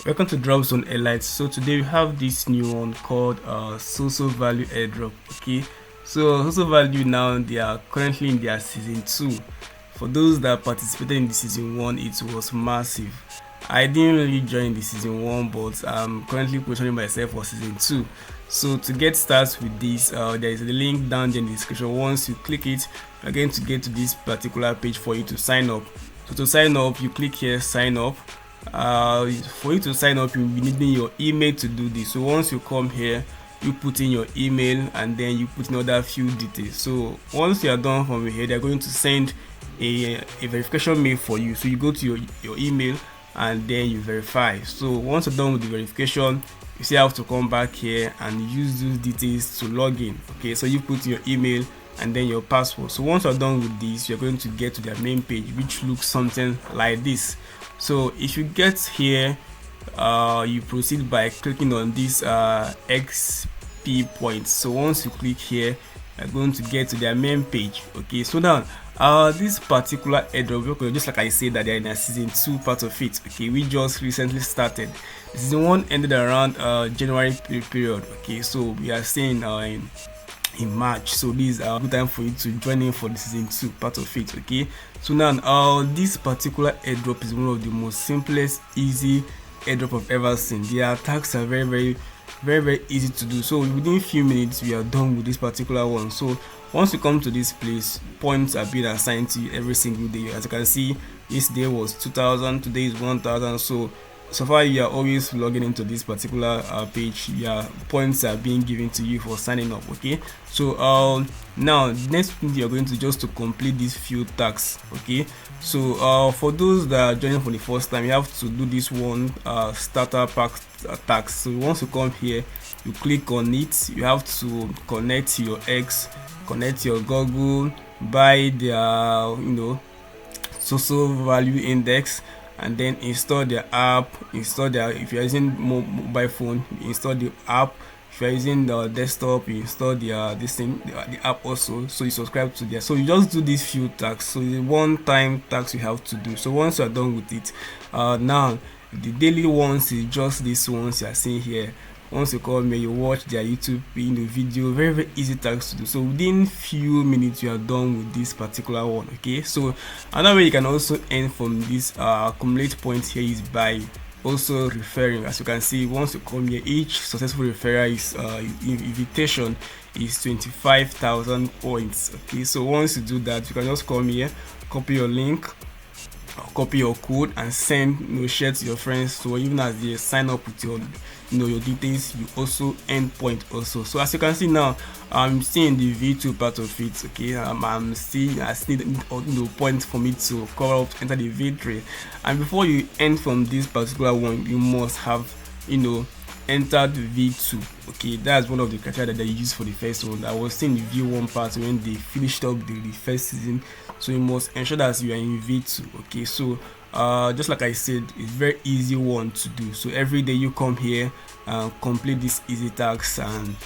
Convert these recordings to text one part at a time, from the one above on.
Welcome to Drop Zone Elite. So today we have this new one called Sosovalue Airdrop. Okay, so Sosovalue now, they are currently in their season 2. For those that participated in the season 1, it was massive. I didn't really join the season 1, but I'm currently positioning myself for season 2. So to get started with this, there is a link down there in the description. Once you click it, you're going to get to this particular page for you to sign up. So to sign up, you click here, sign up. For you to sign up, you'll be needing your email to do this. So once you come here, you put in your email and then you put in other few details. So once you are done from here, they're going to send a verification mail for you. So you go to your email and then you verify. So once you're done with the verification, you still have to come back here and use those details to log in. Okay, so you put your email and then your password. So once you're done with this, you're going to get to their main page, which looks something like this. So if you get here, you proceed by clicking on this XP points. So once you click here, you're going to get to their main page. Okay, so now this particular airdrop, just like I said, that they're in a season 2 part of it. Okay, we just recently started. Season 1 ended around January period. Okay, so we are seeing in March, so this is a good time for you to join in for the season 2 part of it. Okay, so now this particular airdrop is one of the most simplest, easy airdrop I've ever seen. The attacks are very easy to do. So within a few minutes we are done with this particular one. So once you come to this place, points are being assigned to you every single day. As you can see, this day was 2000, today is 1000. So far you are always logging into this particular page. Your points are being given to you for signing up. Okay, so now next thing you're going to just to complete these few tasks. Okay, so for those that are joining for the first time, you have to do this one starter pack task. So once you come here, you click on it. You have to connect your X, connect your Google, buy their Sosovalue index, and then install the app. Install the, if you're using mobile phone, install the app. If you're using the desktop, you install the the app also. So you subscribe to there. So you just do these few tasks. So the one-time task you have to do. So once you are done with it, now the daily ones is just these ones you are seeing here. Once you come here, you watch their YouTube video. Very easy tasks to do. So within few minutes you are done with this particular one. Okay, so another way you can also earn from this accumulate points here is by also referring. As you can see, once you come here, each successful referral is invitation is 25,000 points. Okay, so once you do that, you can just come here, copy your link, copy your code, and send share to your friends. So even as they sign up with your your details, you also earn point also. So as you can see now, I'm seeing the V2 part of it. Okay, I'm seeing I still need points for me to cover up, enter the V3. And before you earn from this particular one, you must have entered V2. Okay, that's one of the criteria that they use for the first one. I was seeing the V1 part when they finished up the first season. So you must ensure that you are in V2. Okay, so just like I said, it's very easy one to do. So every day you come here and complete this easy tasks and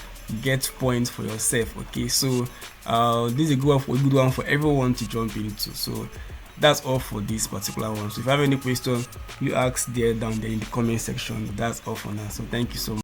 get points for yourself. Okay, so this is a good one for everyone to jump into. So that's all for this particular one. So if you have any question, you ask there down there in the comment section. That's all for now. So thank you so much.